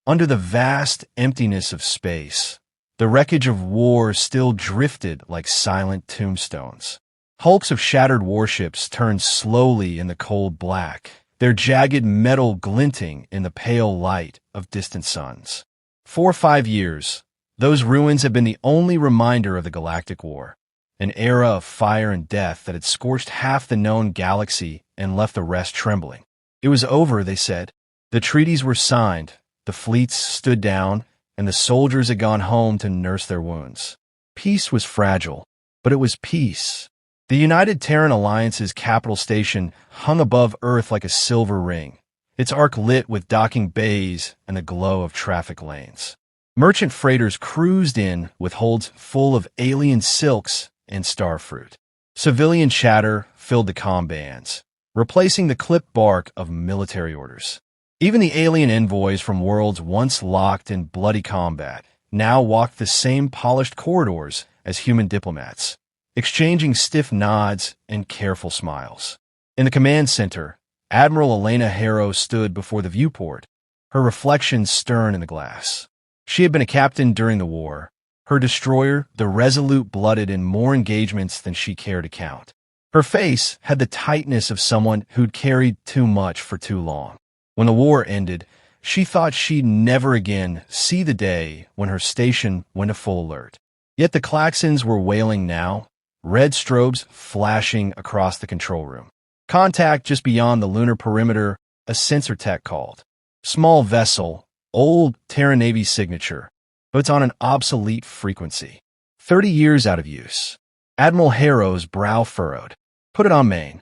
Under the vast emptiness of space, the wreckage of war still drifted like silent tombstones. Hulks of shattered warships turned slowly in the cold black, their jagged metal glinting in the pale light of distant suns. 4 or 5 years, those ruins had been the only reminder of the Galactic War, an era of fire and death that had scorched half the known galaxy and left the rest trembling. It was over, they said. The treaties were signed, the fleets stood down, and the soldiers had gone home to nurse their wounds. Peace was fragile, but it was peace. The United Terran Alliance's capital station hung above Earth like a silver ring, its arc lit with docking bays and the glow of traffic lanes. Merchant freighters cruised in with holds full of alien silks and starfruit. Civilian chatter filled the comm bands, replacing the clipped bark of military orders. Even the alien envoys from worlds once locked in bloody combat now walked the same polished corridors as human diplomats, exchanging stiff nods and careful smiles. In the command center, Admiral Elena Harrow stood before the viewport, her reflection stern in the glass. She had been a captain during the war, her destroyer the Resolute blooded in more engagements than she cared to count. Her face had the tightness of someone who'd carried too much for too long. When the war ended, she thought she'd never again see the day when her station went to full alert. Yet the klaxons were wailing now, red strobes flashing across the control room. Contact just beyond the lunar perimeter, a sensor tech called. Small vessel, old Terran Navy signature, but it's on an obsolete frequency. 30 years out of use. Admiral Harrow's brow furrowed. Put it on main.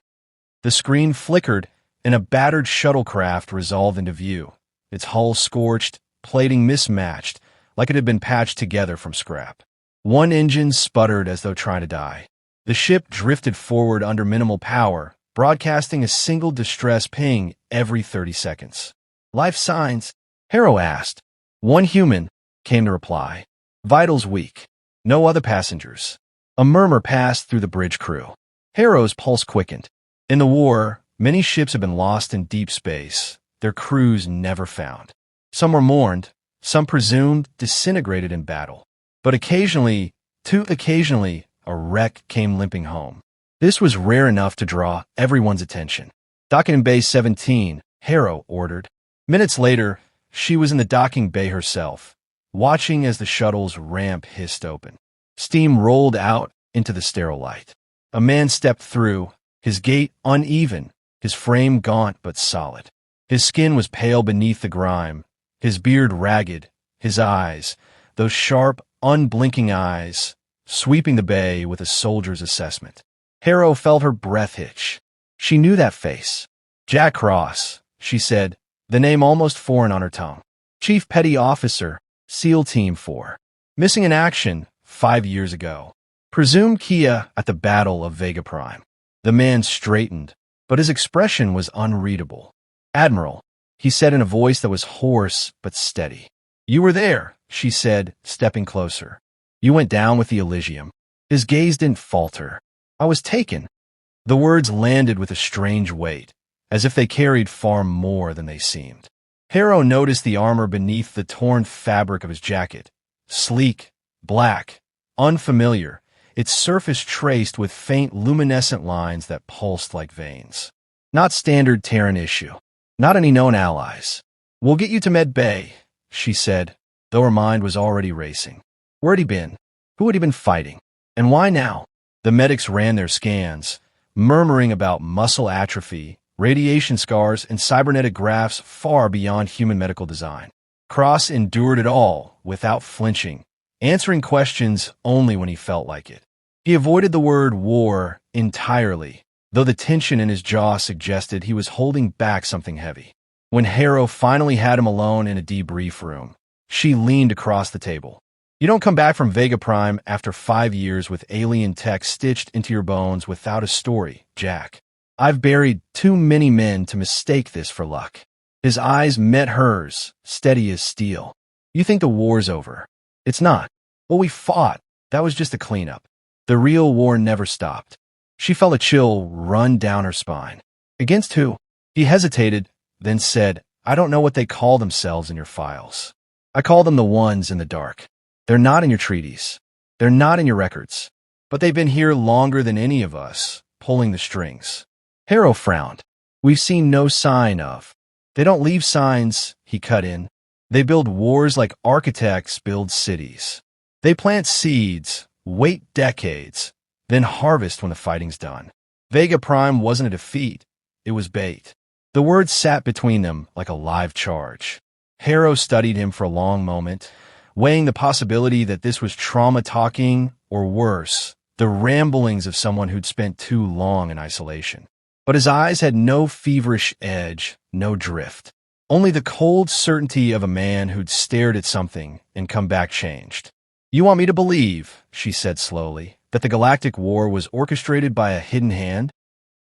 The screen flickered, and a battered shuttlecraft resolved into view, its hull scorched, plating mismatched, like it had been patched together from scrap. One engine sputtered as though trying to die. The ship drifted forward under minimal power, broadcasting a single distress ping every 30 seconds. Life signs? Harrow asked. One human, came the reply. Vitals weak. No other passengers. A murmur passed through the bridge crew. Harrow's pulse quickened. In the war, many ships have been lost in deep space, their crews never found. Some were mourned, some presumed disintegrated in battle. But occasionally, a wreck came limping home. This was rare enough to draw everyone's attention. Docking in Bay 17, Harrow ordered. Minutes later, she was in the docking bay herself, watching as the shuttle's ramp hissed open. Steam rolled out into the sterile light. A man stepped through, his gait uneven, his frame gaunt but solid. His skin was pale beneath the grime, his beard ragged, his eyes, those sharp, unblinking eyes, sweeping the bay with a soldier's assessment. Harrow felt her breath hitch. She knew that face. Jack Cross, she said, the name almost foreign on her tongue. Chief Petty Officer, SEAL Team 4. Missing in action 5 years ago. Presumed Kia at the Battle of Vega Prime. The man straightened, but his expression was unreadable. Admiral, he said in a voice that was hoarse but steady. You were there, she said, stepping closer. You went down with the Elysium. His gaze didn't falter. I was taken. The words landed with a strange weight, as if they carried far more than they seemed. Harrow noticed the armor beneath the torn fabric of his jacket. Sleek, black, unfamiliar, its surface traced with faint luminescent lines that pulsed like veins. Not standard Terran issue. Not any known allies. We'll get you to Med Bay, she said, though her mind was already racing. Where'd he been? Who had he been fighting? And why now? The medics ran their scans, murmuring about muscle atrophy, radiation scars, and cybernetic grafts far beyond human medical design. Cross endured it all without flinching, answering questions only when he felt like it. He avoided the word war entirely, though the tension in his jaw suggested he was holding back something heavy. When Harrow finally had him alone in a debrief room, she leaned across the table. You don't come back from Vega Prime after 5 years with alien tech stitched into your bones without a story, Jack. I've buried too many men to mistake this for luck. His eyes met hers, steady as steel. You think the war's over. It's not. Well, we fought. That was just a cleanup. The real war never stopped. She felt a chill run down her spine. Against who? He hesitated, then said, I don't know what they call themselves in your files. I call them the ones in the dark. They're not in your treaties. They're not in your records. But they've been here longer than any of us, pulling the strings. Harrow frowned. We've seen no sign of. They don't leave signs, he cut in. They build wars like architects build cities. They plant seeds, wait decades, then harvest when the fighting's done. Vega Prime wasn't a defeat. It was bait. The words sat between them like a live charge. Harrow studied him for a long moment, weighing the possibility that this was trauma talking, or worse, the ramblings of someone who'd spent too long in isolation. But his eyes had no feverish edge, no drift. Only the cold certainty of a man who'd stared at something and come back changed. You want me to believe, she said slowly, that the Galactic War was orchestrated by a hidden hand?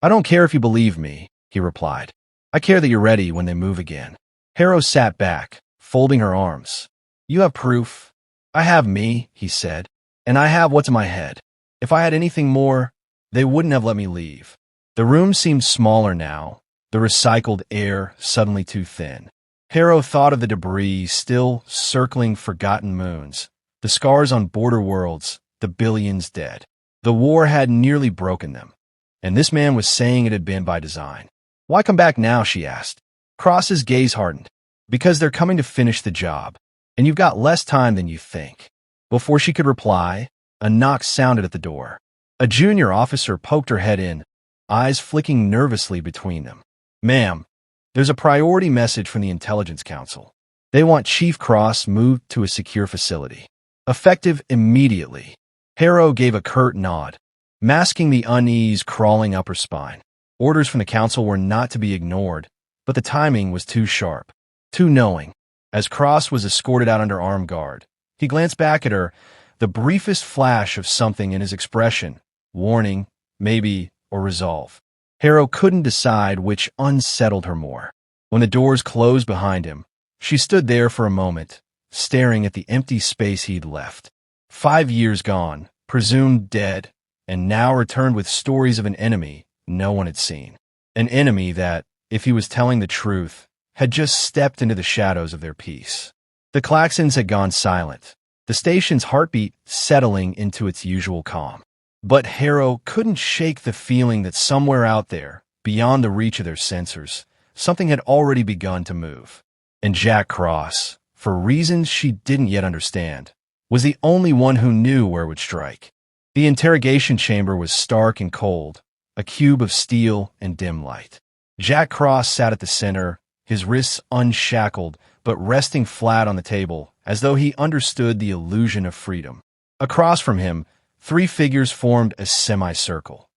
I don't care if you believe me, he replied. I care that you're ready when they move again. Harrow sat back, folding her arms. You have proof. I have me, he said, and I have what's in my head. If I had anything more, they wouldn't have let me leave. The room seemed smaller now, the recycled air suddenly too thin. Harrow thought of the debris still circling forgotten moons, the scars on border worlds, the billions dead. The war had nearly broken them, and this man was saying it had been by design. Why come back now, she asked. Cross's gaze hardened. Because they're coming to finish the job, and you've got less time than you think. Before she could reply, a knock sounded at the door. A junior officer poked her head in, eyes flicking nervously between them. Ma'am, there's a priority message from the Intelligence Council. They want Chief Cross moved to a secure facility. Effective immediately. Harrow gave a curt nod, masking the unease crawling up her spine. Orders from the council were not to be ignored, but the timing was too sharp, too knowing. As Cross was escorted out under armed guard, he glanced back at her, the briefest flash of something in his expression, warning, maybe, or resolve. Harrow couldn't decide which unsettled her more. When the doors closed behind him, she stood there for a moment, staring at the empty space he'd left. 5 years gone, presumed dead, and now returned with stories of an enemy no one had seen. An enemy that, if he was telling the truth, had just stepped into the shadows of their peace. The klaxons had gone silent, the station's heartbeat settling into its usual calm. But Harrow couldn't shake the feeling that somewhere out there, beyond the reach of their sensors, something had already begun to move. And Jack Cross, for reasons she didn't yet understand, was the only one who knew where it would strike. The interrogation chamber was stark and cold, a cube of steel and dim light. Jack Cross sat at the center, his wrists unshackled but resting flat on the table, as though he understood the illusion of freedom. Across from him, 3 figures formed a semicircle.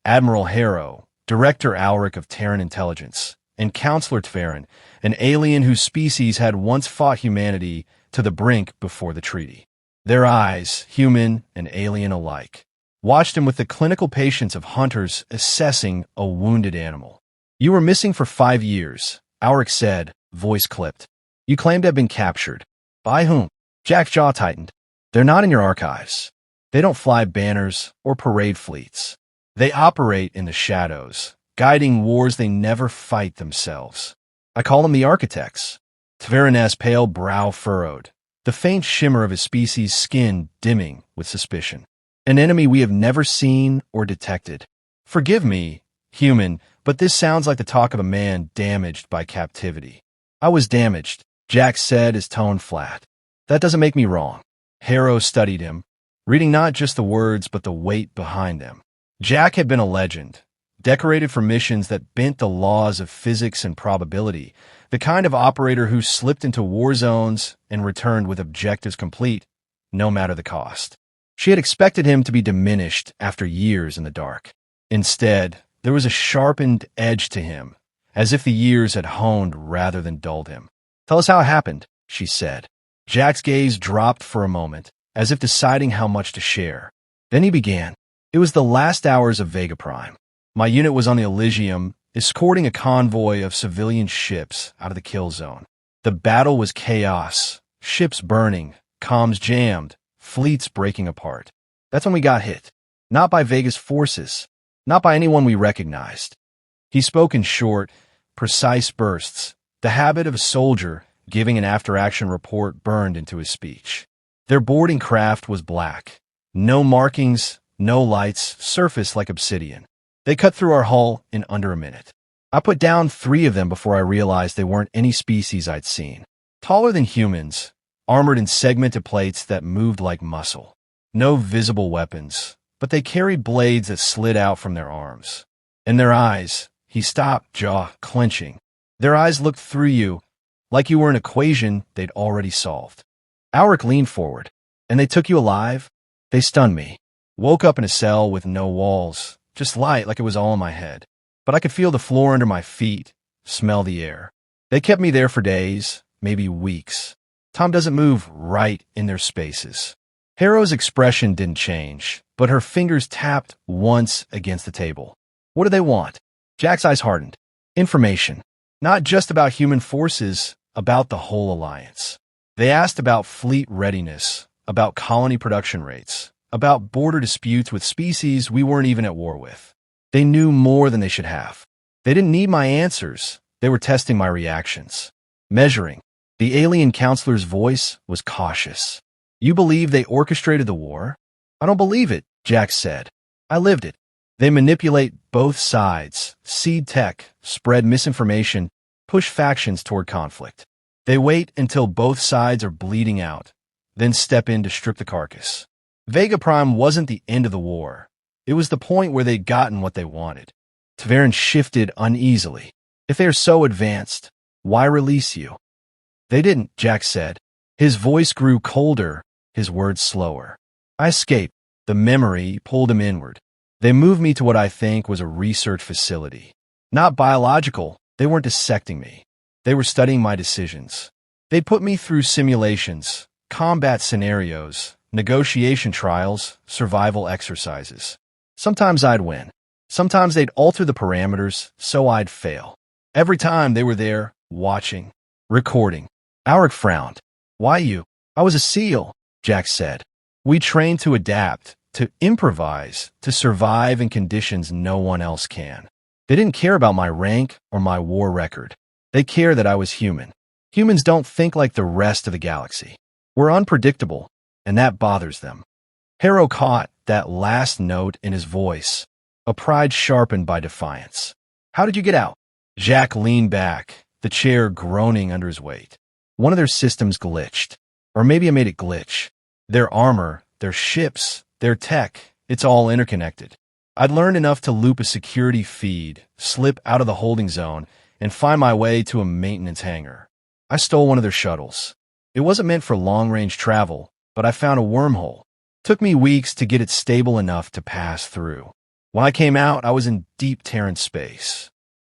Admiral Harrow, Director Alric of Terran Intelligence, and Counselor Tverin, an alien whose species had once fought humanity to the brink before the treaty. Their eyes, human and alien alike, watched him with the clinical patience of hunters assessing a wounded animal. You were missing for 5 years, Alric said, voice clipped. You claim to have been captured. By whom? Jack's jaw tightened. They're not in your archives. They don't fly banners or parade fleets. They operate in the shadows, guiding wars they never fight themselves. I call them the architects. Tverin's pale brow furrowed, the faint shimmer of his species' skin dimming with suspicion. An enemy we have never seen or detected. Forgive me, human, but this sounds like the talk of a man damaged by captivity. I was damaged, Jack said, his tone flat. That doesn't make me wrong. Harrow studied him, reading not just the words but the weight behind them. Jack had been a legend, decorated for missions that bent the laws of physics and probability, the kind of operator who slipped into war zones and returned with objectives complete, no matter the cost. She had expected him to be diminished after years in the dark. Instead, there was a sharpened edge to him, as if the years had honed rather than dulled him. Tell us how it happened, she said. Jack's gaze dropped for a moment, as if deciding how much to share. Then he began. It was the last hours of Vega Prime. My unit was on the Elysium, escorting a convoy of civilian ships out of the kill zone. The battle was chaos, ships burning, comms jammed, fleets breaking apart. That's when we got hit. Not by Vega's forces, not by anyone we recognized. He spoke in short, precise bursts, The habit of a soldier giving an after-action report burned into his speech. Their boarding craft was black. No markings, no lights, surface like obsidian. They cut through our hull in under a minute. I put down 3 of them before I realized they weren't any species I'd seen. Taller than humans, armored in segmented plates that moved like muscle. No visible weapons, but they carried blades that slid out from their arms. And their eyes, he stopped, jaw clenching. Their eyes looked through you, like you were an equation they'd already solved. Alric leaned forward. And they took you alive? They stunned me. Woke up in a cell with no walls, just light like it was all in my head. But I could feel the floor under my feet, smell the air. They kept me there for days, maybe weeks. Time doesn't move right in their spaces. Harrow's expression didn't change, but her fingers tapped once against the table. What do they want? Jack's eyes hardened. Information. Not just about human forces, about the whole alliance. They asked about fleet readiness, about colony production rates, about border disputes with species we weren't even at war with. They knew more than they should have. They didn't need my answers. They were testing my reactions. Measuring. The alien counselor's voice was cautious. You believe they orchestrated the war? I don't believe it, Jack said. I lived it. They manipulate both sides, seed tech, spread misinformation, push factions toward conflict. They wait until both sides are bleeding out, then step in to strip the carcass. Vega Prime wasn't the end of the war. It was the point where they'd gotten what they wanted. Taverin shifted uneasily. If they are so advanced, why release you? They didn't, Jack said. His voice grew colder, his words slower. I escaped. The memory pulled him inward. They moved me to what I think was a research facility. Not biological, they weren't dissecting me. They were studying my decisions. They put me through simulations, combat scenarios, negotiation trials, survival exercises. Sometimes I'd win. Sometimes they'd alter the parameters so I'd fail. Every time they were there, watching, recording. Alric frowned. Why you? I was a SEAL, Jack said. We trained to adapt, to improvise, to survive in conditions no one else can. They didn't care about my rank or my war record. They cared that I was human. Humans don't think like the rest of the galaxy. We're unpredictable, and that bothers them. Harrow caught that last note in his voice, a pride sharpened by defiance. How did you get out? Jack leaned back, the chair groaning under his weight. One of their systems glitched. Or maybe I made it glitch. Their armor, their ships, their tech, it's all interconnected. I'd learned enough to loop a security feed, slip out of the holding zone, and find my way to a maintenance hangar. I stole one of their shuttles. It wasn't meant for long-range travel, but I found a wormhole. Took me weeks to get it stable enough to pass through. When I came out, I was in deep Terran space.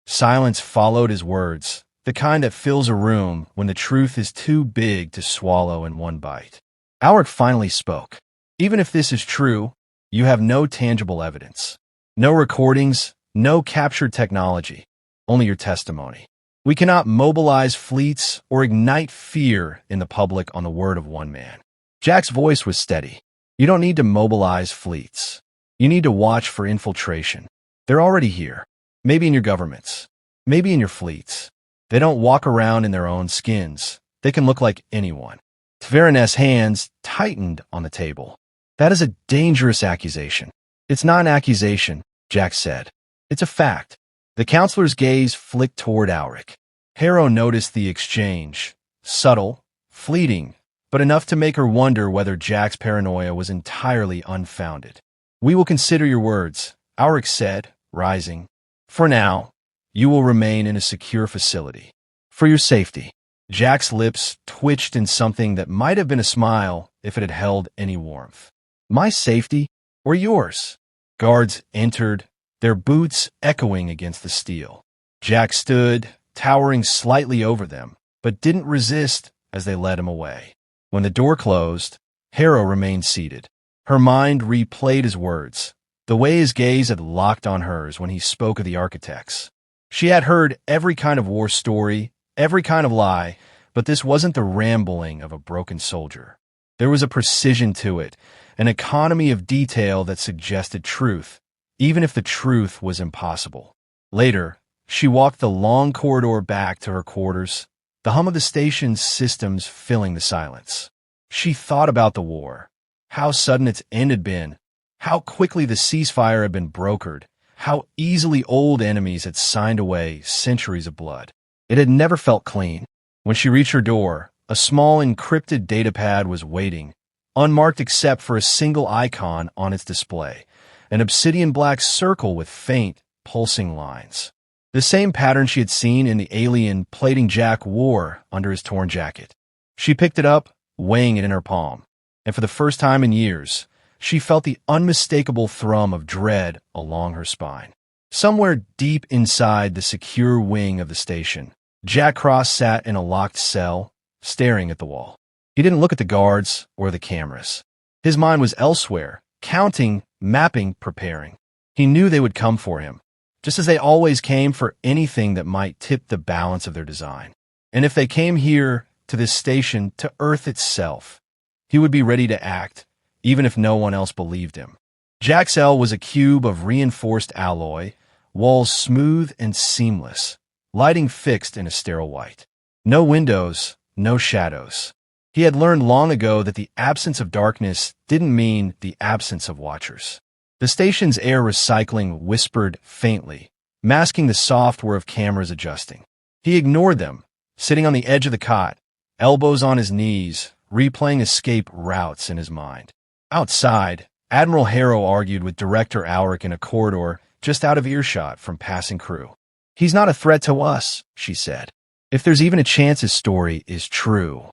Silence followed his words, the kind that fills a room when the truth is too big to swallow in one bite. Alric finally spoke. Even if this is true, you have no tangible evidence. No recordings, no captured technology, only your testimony. We cannot mobilize fleets or ignite fear in the public on the word of one man. Jack's voice was steady. You don't need to mobilize fleets. You need to watch for infiltration. They're already here. Maybe in your governments. Maybe in your fleets. They don't walk around in their own skins. They can look like anyone. Taverin's hands tightened on the table. That is a dangerous accusation. It's not an accusation, Jack said. It's a fact. The counselor's gaze flicked toward Alric. Harrow noticed the exchange. Subtle, fleeting, but enough to make her wonder whether Jack's paranoia was entirely unfounded. We will consider your words, Alric said, rising. For now, you will remain in a secure facility. For your safety. Jack's lips twitched in something that might have been a smile if it had held any warmth. My safety or yours? Guards entered, their boots echoing against the steel. Jack stood, towering slightly over them, but didn't resist as they led him away. When the door closed, Harrow remained seated. Her mind replayed his words, the way his gaze had locked on hers when he spoke of the architects. She had heard every kind of war story, every kind of lie, but this wasn't the rambling of a broken soldier. There was a precision to it, an economy of detail that suggested truth, even if the truth was impossible. Later, She walked the long corridor back to her quarters, the hum of the station's systems filling the silence. She thought about the war, how sudden its end had been, how quickly the ceasefire had been brokered, how easily old enemies had signed away centuries of blood. It had never felt clean. When she reached her door, a small encrypted datapad was waiting, unmarked except for a single icon on its display, an obsidian black circle with faint, pulsing lines. The same pattern she had seen in the alien plating Jack wore under his torn jacket. She picked it up, weighing it in her palm, and for the first time in years, she felt the unmistakable thrum of dread along her spine. Somewhere deep inside the secure wing of the station, Jack Cross sat in a locked cell, staring at the wall. He didn't look at the guards or the cameras. His mind was elsewhere, counting, mapping, preparing. He knew they would come for him, just as they always came for anything that might tip the balance of their design. And if they came here, to this station, to Earth itself, he would be ready to act, even if no one else believed him. Jack's cell was a cube of reinforced alloy, walls smooth and seamless, lighting fixed in a sterile white. No windows, no shadows. He had learned long ago that the absence of darkness didn't mean the absence of watchers. The station's air recycling whispered faintly, masking the soft whir of cameras adjusting. He ignored them, sitting on the edge of the cot, elbows on his knees, replaying escape routes in his mind. Outside, Admiral Harrow argued with Director Alric in a corridor just out of earshot from passing crew. "He's not a threat to us," she said. "If there's even a chance his story is true."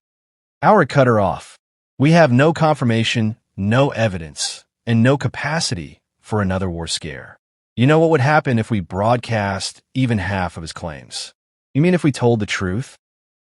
Alric cut her off. "We have no confirmation, no evidence, and no capacity for another war scare. You know what would happen if we broadcast even half of his claims?" "You mean if we told the truth?"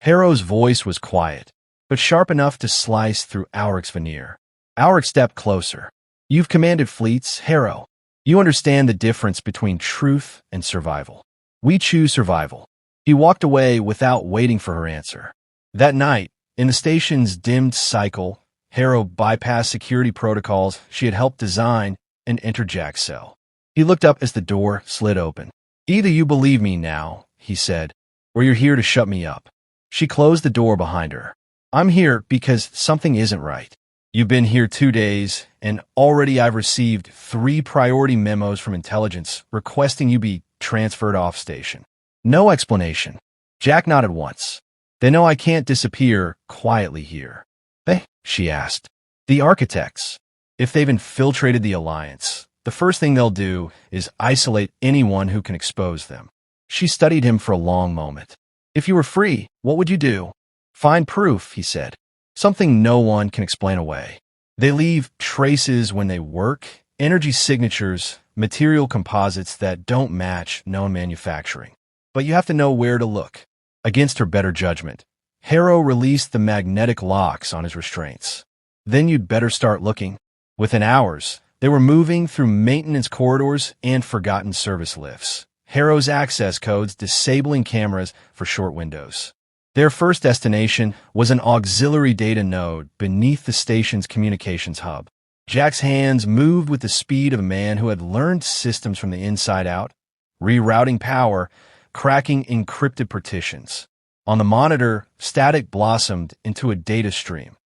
Harrow's voice was quiet, but sharp enough to slice through Alric's veneer. Alric stepped closer. "You've commanded fleets, Harrow. You understand the difference between truth and survival. We choose survival." He walked away without waiting for her answer. That night, in the station's dimmed cycle, Harrow bypassed security protocols she had helped design and entered Jack's cell. He looked up as the door slid open. "Either you believe me now," he said, "or you're here to shut me up." She closed the door behind her. "I'm here because something isn't right. You've been here 2 days, and already I've received 3 priority memos from intelligence requesting you be transferred off station." No explanation. Jack nodded once. "They know I can't disappear quietly here." "They?" she asked. "The architects. If they've infiltrated the Alliance, the first thing they'll do is isolate anyone who can expose them." She studied him for a long moment. "If you were free, what would you do?" "Find proof," he said. "Something no one can explain away. They leave traces when they work, energy signatures, material composites that don't match known manufacturing. But you have to know where to look." Against her better judgment, Harrow released the magnetic locks on his restraints. "Then you'd better start looking." Within hours, they were moving through maintenance corridors and forgotten service lifts, Harrow's access codes disabling cameras for short windows. Their first destination was an auxiliary data node beneath the station's communications hub. Jack's hands moved with the speed of a man who had learned systems from the inside out, rerouting power, cracking encrypted partitions. On the monitor, static blossomed into a data stream,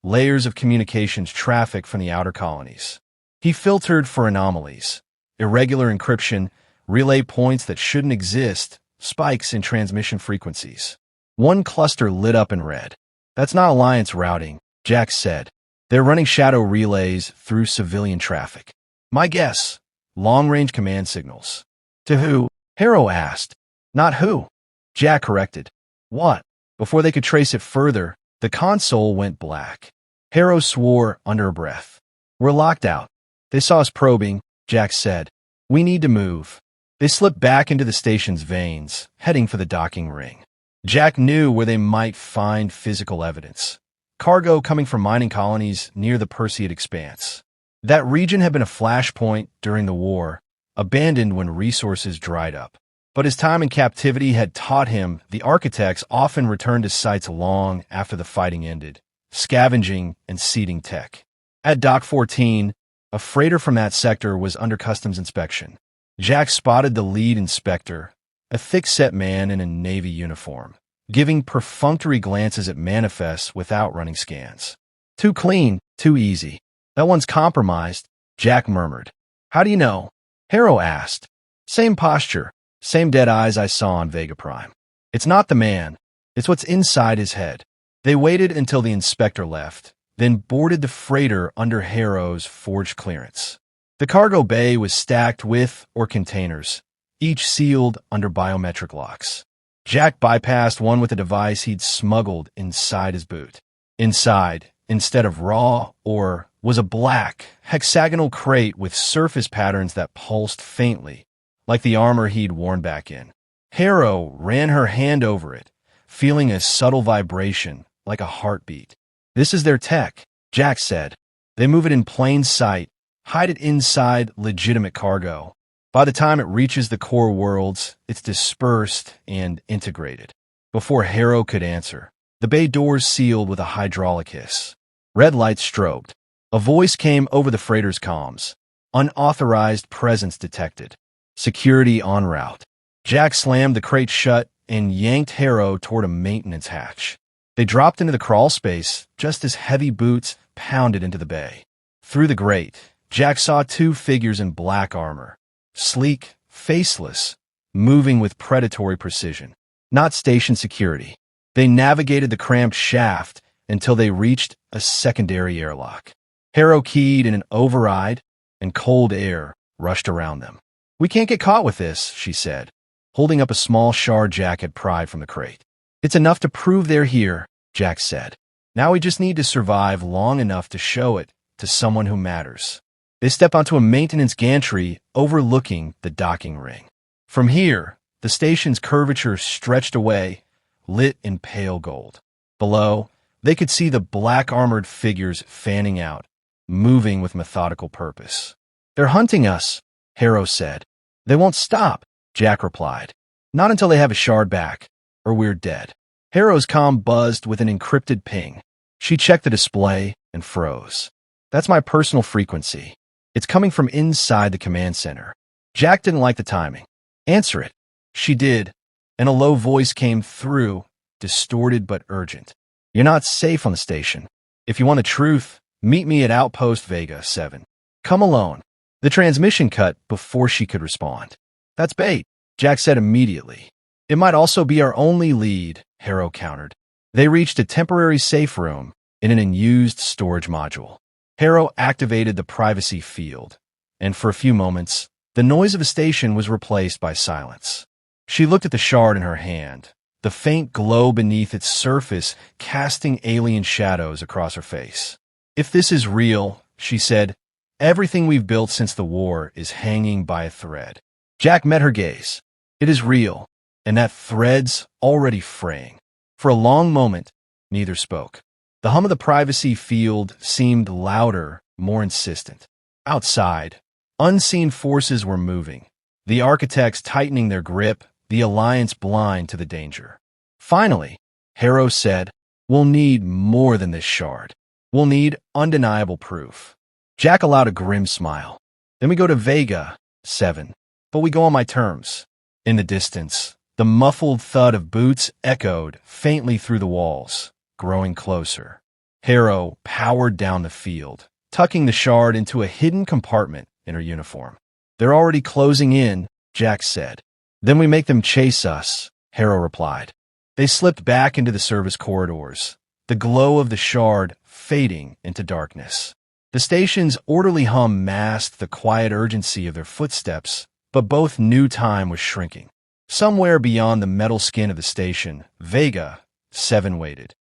layers of communications traffic from the outer colonies. He filtered for anomalies, irregular encryption, relay points that shouldn't exist, spikes in transmission frequencies. One cluster lit up in red. "That's not Alliance routing," Jack said. "They're running shadow relays through civilian traffic." "My guess, long-range command signals." "To who?" Harrow asked. "Not who," Jack corrected. "What?" Before they could trace it further, the console went black. Harrow swore under her breath. "We're locked out. They saw us probing," Jack said. "We need to move." They slipped back into the station's veins, heading for the docking ring. Jack knew where they might find physical evidence. Cargo coming from mining colonies near the Perseid Expanse. That region had been a flashpoint during the war, abandoned when resources dried up. But his time in captivity had taught him the architects often returned to sites long after the fighting ended, scavenging and seeding tech. At Dock 14, a freighter from that sector was under customs inspection. Jack spotted the lead inspector, a thick-set man in a Navy uniform, giving perfunctory glances at manifests without running scans. Too clean, too easy. That one's compromised, Jack murmured. How do you know? Harrow asked. Same posture, same dead eyes I saw on Vega Prime. It's not the man, it's what's inside his head. They waited until the inspector left, then boarded the freighter under Harrow's forged clearance. The cargo bay was stacked with containers, each sealed under biometric locks. Jack bypassed one with a device he'd smuggled inside his boot. Inside, instead of raw ore, was a black, hexagonal crate with surface patterns that pulsed faintly, like the armor he'd worn back in. Harrow ran her hand over it, feeling a subtle vibration, like a heartbeat. This is their tech, Jack said. They move it in plain sight, hide it inside legitimate cargo. By the time it reaches the core worlds, it's dispersed and integrated. Before Harrow could answer, the bay doors sealed with a hydraulic hiss. Red lights strobed. A voice came over the freighter's comms. Unauthorized presence detected. Security en route. Jack slammed the crate shut and yanked Harrow toward a maintenance hatch. They dropped into the crawl space just as heavy boots pounded into the bay. Through the grate, Jack saw two figures in black armor. Sleek, faceless, moving with predatory precision. Not station security. They navigated the cramped shaft until they reached a secondary airlock. Harrow keyed in an override, and cold air rushed around them. We can't get caught with this, she said, holding up a small shard Jack had pried from the crate. It's enough to prove they're here, Jack said. Now we just need to survive long enough to show it to someone who matters. They step onto a maintenance gantry overlooking the docking ring. From here, the station's curvature stretched away, lit in pale gold. Below, they could see the black-armored figures fanning out, moving with methodical purpose. They're hunting us, Harrow said. They won't stop, Jack replied. Not until they have a shard back, or we're dead. Harrow's comm buzzed with an encrypted ping. She checked the display and froze. That's my personal frequency. It's coming from inside the command center. Jack didn't like the timing. Answer it. She did, and a low voice came through, distorted but urgent. You're not safe on the station. If you want the truth, meet me at Outpost Vega 7. Come alone. The transmission cut before she could respond. That's bait, Jack said immediately. It might also be our only lead, Harrow countered. They reached a temporary safe room in an unused storage module. Harrow activated the privacy field, and for a few moments, the noise of the station was replaced by silence. She looked at the shard in her hand, the faint glow beneath its surface casting alien shadows across her face. If this is real, she said, everything we've built since the war is hanging by a thread. Jack met her gaze. It is real, and that thread's already fraying. For a long moment, neither spoke. The hum of the privacy field seemed louder, more insistent. Outside, unseen forces were moving, the architects tightening their grip, the Alliance blind to the danger. Finally, Harrow said, we'll need more than this shard. We'll need undeniable proof. Jack allowed a grim smile. Then we go to Vega 7, but we go on my terms. In the distance, the muffled thud of boots echoed faintly through the walls, growing closer. Harrow powered down the field, tucking the shard into a hidden compartment in her uniform. They're already closing in, Jack said. Then we make them chase us, Harrow replied. They slipped back into the service corridors, the glow of the shard fading into darkness. The station's orderly hum masked the quiet urgency of their footsteps, but both knew time was shrinking. Somewhere beyond the metal skin of the station, Vega 7 waited,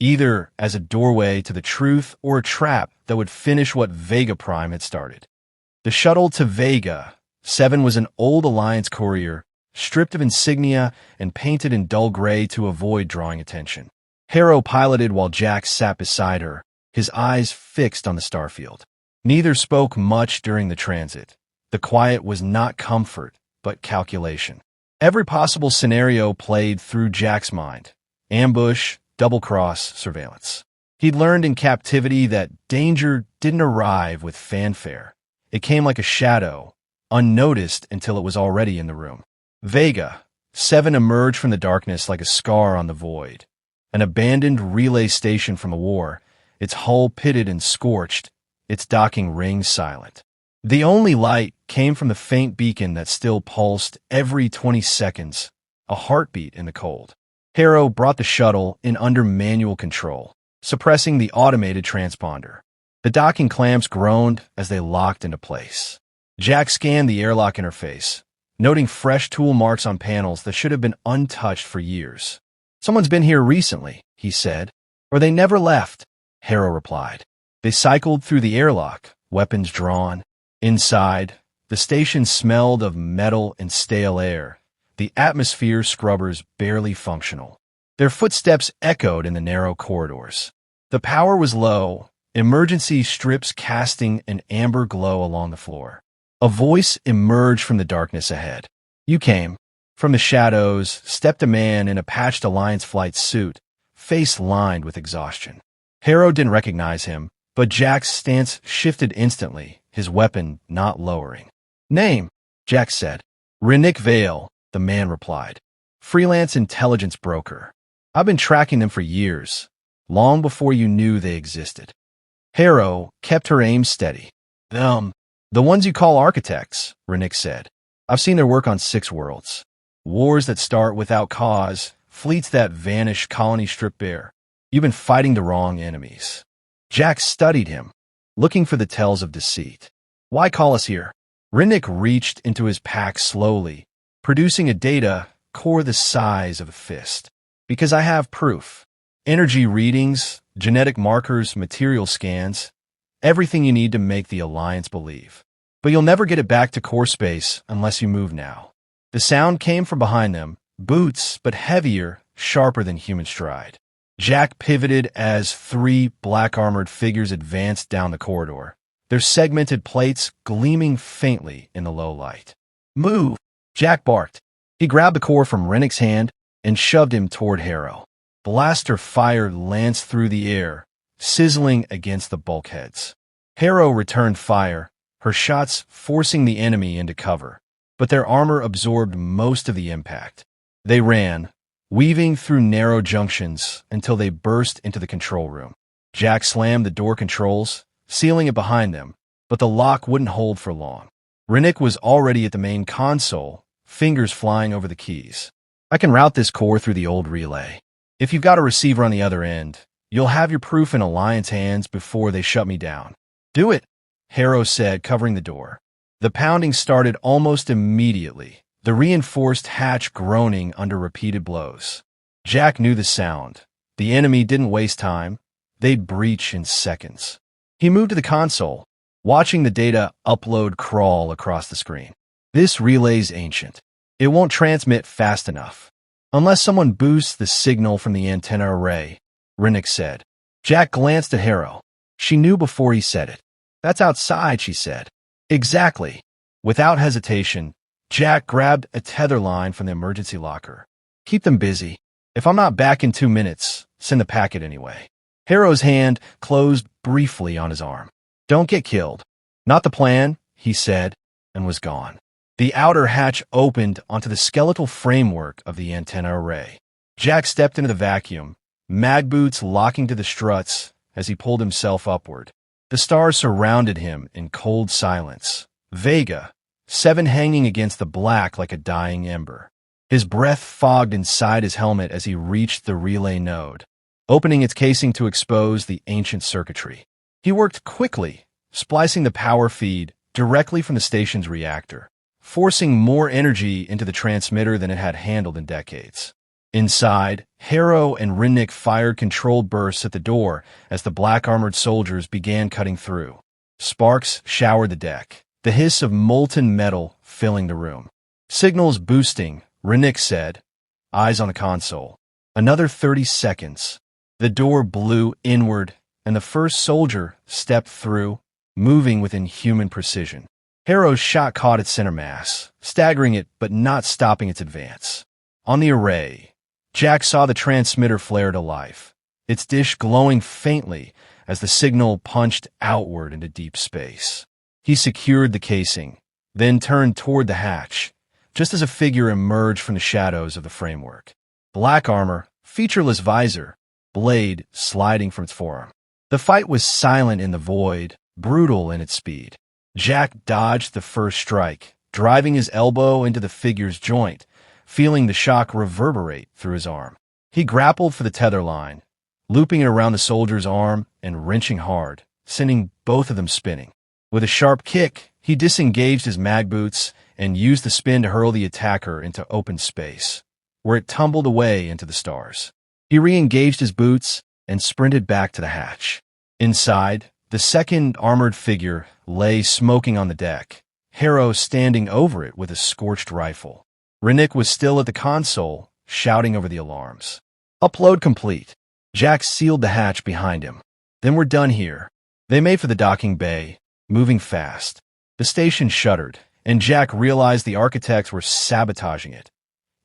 either as a doorway to the truth or a trap that would finish what Vega Prime had started. The shuttle to Vega 7 was an old Alliance courier, stripped of insignia and painted in dull gray to avoid drawing attention. Harrow piloted while Jack sat beside her, his eyes fixed on the starfield. Neither spoke much during the transit. The quiet was not comfort, but calculation. Every possible scenario played through Jack's mind. Ambush, double-cross, surveillance. He'd learned in captivity that danger didn't arrive with fanfare. It came like a shadow, unnoticed until it was already in the room. Vega 7 emerged from the darkness like a scar on the void. An abandoned relay station from a war, its hull pitted and scorched, its docking rings silent. The only light came from the faint beacon that still pulsed every 20 seconds, a heartbeat in the cold. Harrow brought the shuttle in under manual control, suppressing the automated transponder. The docking clamps groaned as they locked into place. Jack scanned the airlock interface, noting fresh tool marks on panels that should have been untouched for years. "Someone's been here recently," he said. "Or they never left," Harrow replied. They cycled through the airlock, weapons drawn. Inside, the station smelled of metal and stale air, the atmosphere scrubbers barely functional. Their footsteps echoed in the narrow corridors. The power was low, emergency strips casting an amber glow along the floor. A voice emerged from the darkness ahead. "You came." From the shadows stepped a man in a patched Alliance flight suit, face lined with exhaustion. Harrow didn't recognize him, but Jack's stance shifted instantly, his weapon not lowering. "Name," Jack said. "Rennick Vale," the man replied. "Freelance intelligence broker. I've been tracking them for years, long before you knew they existed." Harrow kept her aim steady. "Them. The ones you call architects," Rennick said. "I've seen their work on 6 worlds. Wars that start without cause, fleets that vanish, colonies stripped bare. You've been fighting the wrong enemies." Jack studied him, looking for the tells of deceit. "Why call us here?" Rennick reached into his pack slowly, producing a data core the size of a fist. "Because I have proof. Energy readings, genetic markers, material scans, everything you need to make the Alliance believe. But you'll never get it back to core space unless you move now." The sound came from behind them, boots, but heavier, sharper than human stride. Jack pivoted as 3 black-armored figures advanced down the corridor, their segmented plates gleaming faintly in the low light. "Move!" Jack barked. He grabbed the core from Rennick's hand and shoved him toward Harrow. Blaster fire lanced through the air, sizzling against the bulkheads. Harrow returned fire, her shots forcing the enemy into cover, but their armor absorbed most of the impact. They ran, weaving through narrow junctions until they burst into the control room. Jack slammed the door controls, sealing it behind them, but the lock wouldn't hold for long. Rennick was already at the main console, fingers flying over the keys. "I can route this core through the old relay. If you've got a receiver on the other end, you'll have your proof in Alliance hands before they shut me down." "Do it," Harrow said, covering the door. The pounding started almost immediately, the reinforced hatch groaning under repeated blows. Jack knew the sound. The enemy didn't waste time. They'd breach in seconds. He moved to the console, watching the data upload crawl across the screen. "This relay's ancient. It won't transmit fast enough. Unless someone boosts the signal from the antenna array," Rennick said. Jack glanced at Harrow. She knew before he said it. "That's outside," she said. "Exactly." Without hesitation, Jack grabbed a tether line from the emergency locker. "Keep them busy. If I'm not back in 2 minutes, send the packet anyway." Harrow's hand closed briefly on his arm. "Don't get killed." "Not the plan," he said, and was gone. The outer hatch opened onto the skeletal framework of the antenna array. Jack stepped into the vacuum, mag boots locking to the struts as he pulled himself upward. The stars surrounded him in cold silence. Vega, 7 hanging against the black like a dying ember. His breath fogged inside his helmet as he reached the relay node, opening its casing to expose the ancient circuitry. He worked quickly, splicing the power feed directly from the station's reactor, forcing more energy into the transmitter than it had handled in decades. Inside, Harrow and Rennick fired controlled bursts at the door as the black-armored soldiers began cutting through. Sparks showered the deck, the hiss of molten metal filling the room. "Signals boosting," Rennick said, eyes on the console. Another 30 seconds. The door blew inward, and the first soldier stepped through, moving with inhuman precision. Harrow's shot caught its center mass, staggering it but not stopping its advance. On the array, Jack saw the transmitter flare to life, its dish glowing faintly as the signal punched outward into deep space. He secured the casing, then turned toward the hatch, just as a figure emerged from the shadows of the framework. Black armor, featureless visor, blade sliding from its forearm. The fight was silent in the void, brutal in its speed. Jack dodged the first strike, driving his elbow into the figure's joint, feeling the shock reverberate through his arm. He grappled for the tether line, looping it around the soldier's arm and wrenching hard, sending both of them spinning. With a sharp kick, he disengaged his mag boots and used the spin to hurl the attacker into open space, where it tumbled away into the stars. He re-engaged his boots and sprinted back to the hatch. Inside, the second armored figure lay smoking on the deck, Harrow standing over it with a scorched rifle. Rennick was still at the console, shouting over the alarms. Upload complete. Jack sealed the hatch behind him. Then we're done here. They made for the docking bay, moving fast. The station shuddered, and Jack realized the architects were sabotaging it,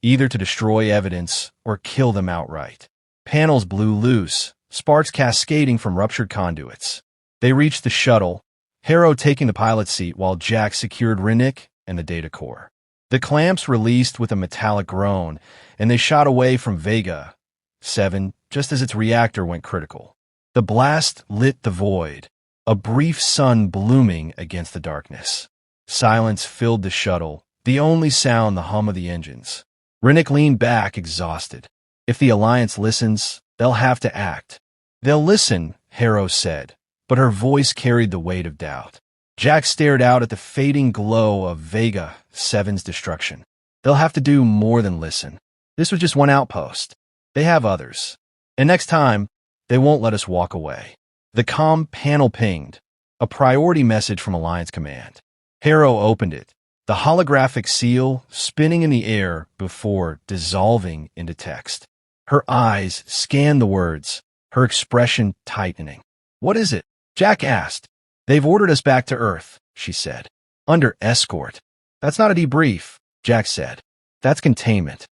either to destroy evidence or kill them outright. Panels blew loose, sparks cascading from ruptured conduits. They reached the shuttle, Harrow taking the pilot's seat while Jack secured Rennick and the data core. The clamps released with a metallic groan, and they shot away from Vega 7 just as its reactor went critical. The blast lit the void, a brief sun blooming against the darkness. Silence filled the shuttle, the only sound the hum of the engines. Rennick leaned back, exhausted. If the Alliance listens, they'll have to act. They'll listen, Harrow said, but her voice carried the weight of doubt. Jack stared out at the fading glow of Vega 7's destruction. They'll have to do more than listen. This was just one outpost. They have others. And next time, they won't let us walk away. The comm panel pinged, a priority message from Alliance Command. Harrow opened it, the holographic seal spinning in the air before dissolving into text. Her eyes scanned the words, her expression tightening. What is it? Jack asked. They've ordered us back to Earth, she said. Under escort. That's not a debrief, Jack said. That's containment.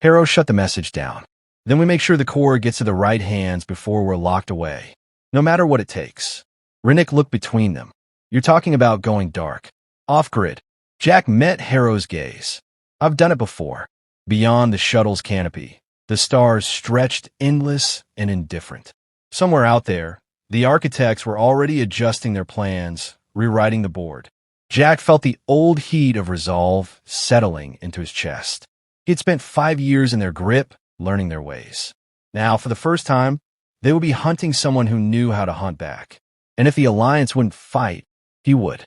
Harrow shut the message down. Then we make sure the core gets to the right hands before we're locked away. No matter what it takes. Rennick looked between them. You're talking about going dark. Off-grid. Jack met Harrow's gaze. I've done it before. Beyond the shuttle's canopy, the stars stretched endless and indifferent. Somewhere out there, the architects were already adjusting their plans, rewriting the board. Jack felt the old heat of resolve settling into his chest. He'd spent 5 years in their grip, learning their ways. Now, for the first time, they would be hunting someone who knew how to hunt back. And if the Alliance wouldn't fight, he would.